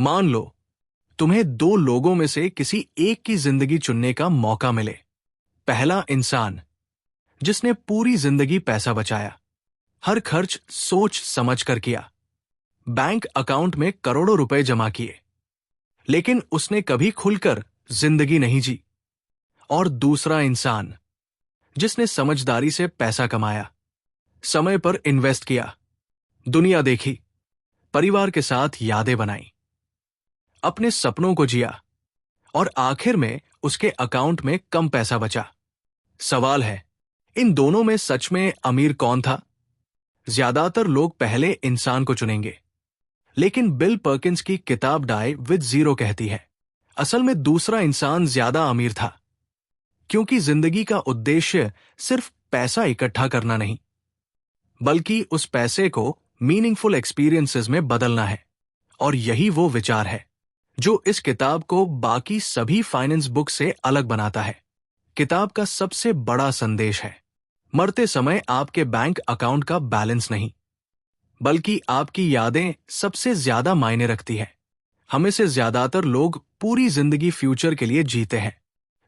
मान लो तुम्हें दो लोगों में से किसी एक की जिंदगी चुनने का मौका मिले। पहला इंसान जिसने पूरी जिंदगी पैसा बचाया, हर खर्च सोच समझ कर किया, बैंक अकाउंट में करोड़ों रुपए जमा किए, लेकिन उसने कभी खुलकर जिंदगी नहीं जी। और दूसरा इंसान जिसने समझदारी से पैसा कमाया, समय पर इन्वेस्ट किया, दुनिया देखी, परिवार के साथ यादें बनाई, अपने सपनों को जिया, और आखिर में उसके अकाउंट में कम पैसा बचा। सवाल है, इन दोनों में सच में अमीर कौन था? ज्यादातर लोग पहले इंसान को चुनेंगे, लेकिन बिल पर्किंस की किताब डाई विद जीरो कहती है असल में दूसरा इंसान ज्यादा अमीर था, क्योंकि जिंदगी का उद्देश्य सिर्फ पैसा इकट्ठा करना नहीं, बल्कि उस पैसे को मीनिंगफुल एक्सपीरियंसेस में बदलना है। और यही वो विचार है जो इस किताब को बाकी सभी फाइनेंस बुक से अलग बनाता है। किताब का सबसे बड़ा संदेश है, मरते समय आपके बैंक अकाउंट का बैलेंस नहीं, बल्कि आपकी यादें सबसे ज्यादा मायने रखती है। हमें से ज्यादातर लोग पूरी जिंदगी फ्यूचर के लिए जीते हैं।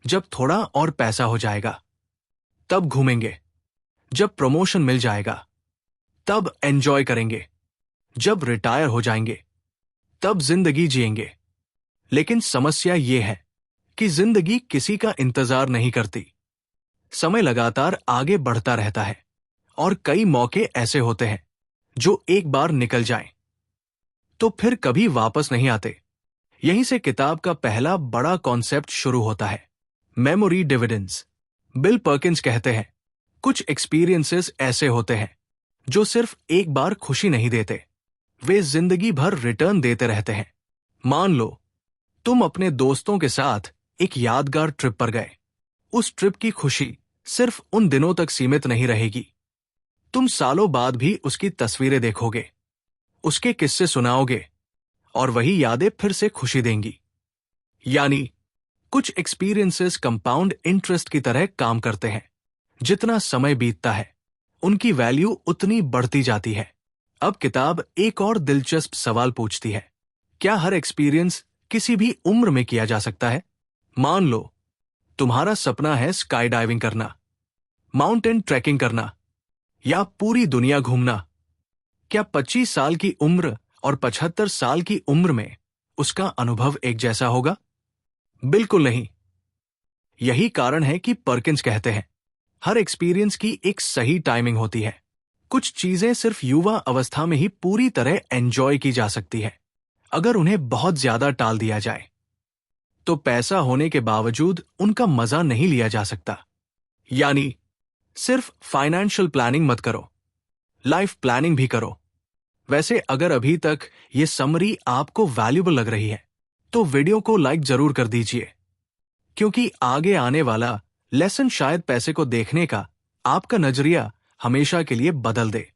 जब थोड़ा और पैसा हो जाएगा तब घूमेंगे, जब प्रमोशन मिल जाएगा तब एंजॉय करेंगे, जब रिटायर हो जाएंगे तब जिंदगी जिएंगे। लेकिन समस्या ये है कि जिंदगी किसी का इंतजार नहीं करती। समय लगातार आगे बढ़ता रहता है, और कई मौके ऐसे होते हैं जो एक बार निकल जाएं तो फिर कभी वापस नहीं आते। यहीं से किताब का पहला बड़ा कॉन्सेप्ट शुरू होता है, मेमोरी डिविडेंड्स। बिल पर्किंस कहते हैं, कुछ एक्सपीरियंसेस ऐसे होते हैं जो सिर्फ एक बार खुशी नहीं देते, वे जिंदगी भर रिटर्न देते रहते हैं। मान लो तुम अपने दोस्तों के साथ एक यादगार ट्रिप पर गए। उस ट्रिप की खुशी सिर्फ उन दिनों तक सीमित नहीं रहेगी। तुम सालों बाद भी उसकी तस्वीरें देखोगे, उसके किस्से सुनाओगे, और वही यादें फिर से खुशी देंगी। यानी कुछ एक्सपीरियंसेस कंपाउंड इंटरेस्ट की तरह काम करते हैं। जितना समय बीतता है उनकी वैल्यू उतनी बढ़ती जाती है। अब किताब एक और दिलचस्प सवाल पूछती है, क्या हर एक्सपीरियंस किसी भी उम्र में किया जा सकता है? मान लो तुम्हारा सपना है स्काई डाइविंग करना, माउंटेन ट्रैकिंग करना, या पूरी दुनिया घूमना। क्या 25 साल की उम्र और 75 साल की उम्र में उसका अनुभव एक जैसा होगा? बिल्कुल नहीं। यही कारण है कि पर्किंस कहते हैं, हर एक्सपीरियंस की एक सही टाइमिंग होती है। कुछ चीजें सिर्फ युवा अवस्था में ही पूरी तरह एंजॉय की जा सकती है। अगर उन्हें बहुत ज्यादा टाल दिया जाए तो पैसा होने के बावजूद उनका मजा नहीं लिया जा सकता। यानी सिर्फ फाइनेंशियल प्लानिंग मत करो, लाइफ प्लानिंग भी करो। वैसे अगर अभी तक ये समरी आपको वैल्यूबल लग रही है तो वीडियो को लाइक जरूर कर दीजिए, क्योंकि आगे आने वाला लेसन शायद पैसे को देखने का आपका नजरिया हमेशा के लिए बदल दे।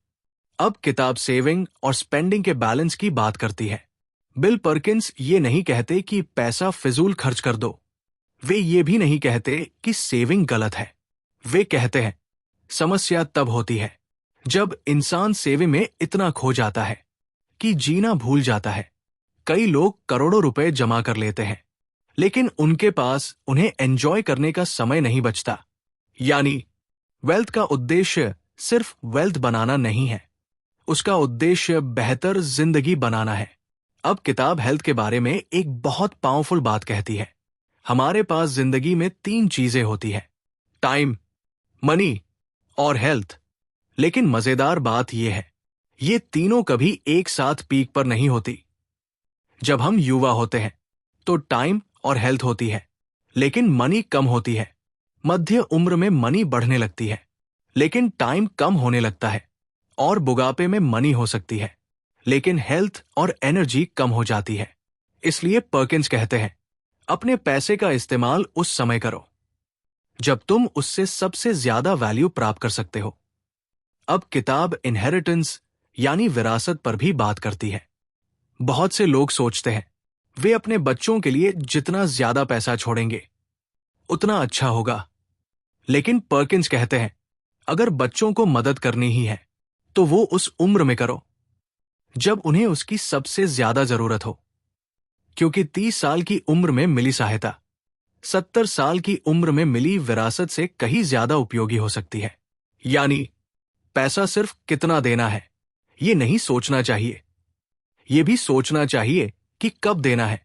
अब किताब सेविंग और स्पेंडिंग के बैलेंस की बात करती है। बिल पर्किंस ये नहीं कहते कि पैसा फिजूल खर्च कर दो। वे ये भी नहीं कहते कि सेविंग गलत है। वे कहते हैं, समस्या तब होती है जब इंसान सेविंग में इतना खो जाता है कि जीना भूल जाता है। कई लोग करोड़ों रुपए जमा कर लेते हैं, लेकिन उनके पास उन्हें एंजॉय करने का समय नहीं बचता। यानी वेल्थ का उद्देश्य सिर्फ वेल्थ बनाना नहीं है, उसका उद्देश्य बेहतर जिंदगी बनाना है। अब किताब हेल्थ के बारे में एक बहुत पावरफुल बात कहती है। हमारे पास जिंदगी में 3 चीजें होती है, टाइम, मनी और हेल्थ। लेकिन मजेदार बात यह है, ये तीनों कभी एक साथ पीक पर नहीं होती। जब हम युवा होते हैं तो टाइम और हेल्थ होती है, लेकिन मनी कम होती है। मध्य उम्र में मनी बढ़ने लगती है, लेकिन टाइम कम होने लगता है। और बुढ़ापे में मनी हो सकती है, लेकिन हेल्थ और एनर्जी कम हो जाती है। इसलिए पर्किंस कहते हैं, अपने पैसे का इस्तेमाल उस समय करो जब तुम उससे सबसे ज्यादा वैल्यू प्राप्त कर सकते हो। अब किताब इनहेरिटेंस यानी विरासत पर भी बात करती है। बहुत से लोग सोचते हैं वे अपने बच्चों के लिए जितना ज्यादा पैसा छोड़ेंगे उतना अच्छा होगा। लेकिन पर्किंस कहते हैं, अगर बच्चों को मदद करनी ही है तो वो उस उम्र में करो जब उन्हें उसकी सबसे ज्यादा जरूरत हो। क्योंकि 30 साल की उम्र में मिली सहायता 70 साल की उम्र में मिली विरासत से कहीं ज्यादा उपयोगी हो सकती है। यानी पैसा सिर्फ कितना देना है ये नहीं सोचना चाहिए, ये भी सोचना चाहिए कि कब देना है।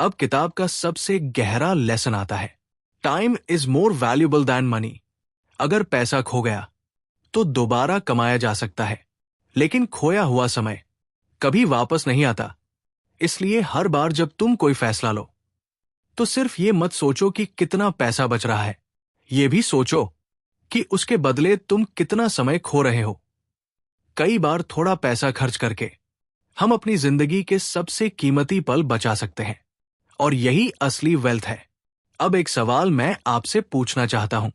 अब किताब का सबसे गहरा लेसन आता है। Time is more valuable than money. अगर पैसा खो गया तो दोबारा कमाया जा सकता है, लेकिन खोया हुआ समय कभी वापस नहीं आता। इसलिए हर बार जब तुम कोई फैसला लो तो सिर्फ ये मत सोचो कि कितना पैसा बच रहा है, ये भी सोचो कि उसके बदले तुम कितना समय खो रहे हो। कई बार थोड़ा पैसा खर्च करके हम अपनी जिंदगी के सबसे कीमती पल बचा सकते हैं, और यही असली वेल्थ है। अब एक सवाल मैं आपसे पूछना चाहता हूं।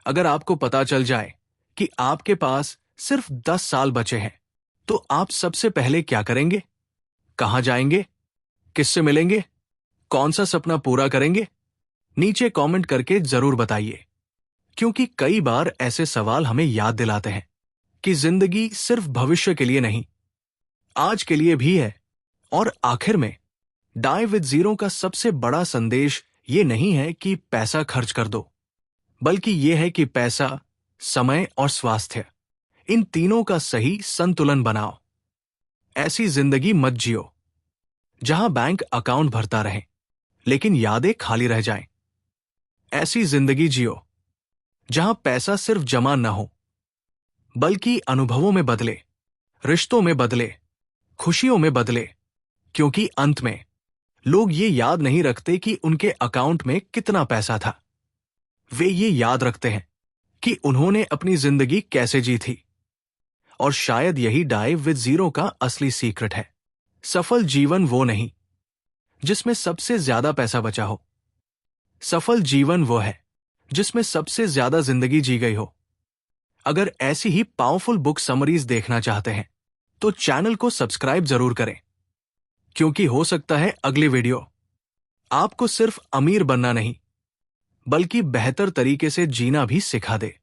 अगर आपको पता चल जाए कि आपके पास सिर्फ 10 साल बचे हैं, तो आप सबसे पहले क्या करेंगे? कहां जाएंगे? किससे मिलेंगे? कौन सा सपना पूरा करेंगे? नीचे कमेंट करके जरूर बताइए, क्योंकि कई बार ऐसे सवाल हमें याद दिलाते हैं कि जिंदगी सिर्फ भविष्य के लिए नहीं, आज के लिए भी है। और आखिर में डाई विद जीरो का सबसे बड़ा संदेश ये नहीं है कि पैसा खर्च कर दो, बल्कि यह है कि पैसा, समय और स्वास्थ्य, इन तीनों का सही संतुलन बनाओ। ऐसी जिंदगी मत जियो जहां बैंक अकाउंट भरता रहे लेकिन यादें खाली रह जाएं। ऐसी जिंदगी जियो जहां पैसा सिर्फ जमा न हो, बल्कि अनुभवों में बदले, रिश्तों में बदले, खुशियों में बदले। क्योंकि अंत में लोग ये याद नहीं रखते कि उनके अकाउंट में कितना पैसा था, वे ये याद रखते हैं कि उन्होंने अपनी जिंदगी कैसे जी थी। और शायद यही डाई विद जीरो का असली सीक्रेट है। सफल जीवन वो नहीं जिसमें सबसे ज्यादा पैसा बचा हो। सफल जीवन वो है जिसमें सबसे ज्यादा जिंदगी जी गई हो। अगर ऐसी ही पावरफुल बुक समरीज देखना चाहते हैं तो चैनल को सब्सक्राइब जरूर करें, क्योंकि हो सकता है अगली वीडियो आपको सिर्फ अमीर बनना नहीं, बल्कि बेहतर तरीके से जीना भी सिखा दे।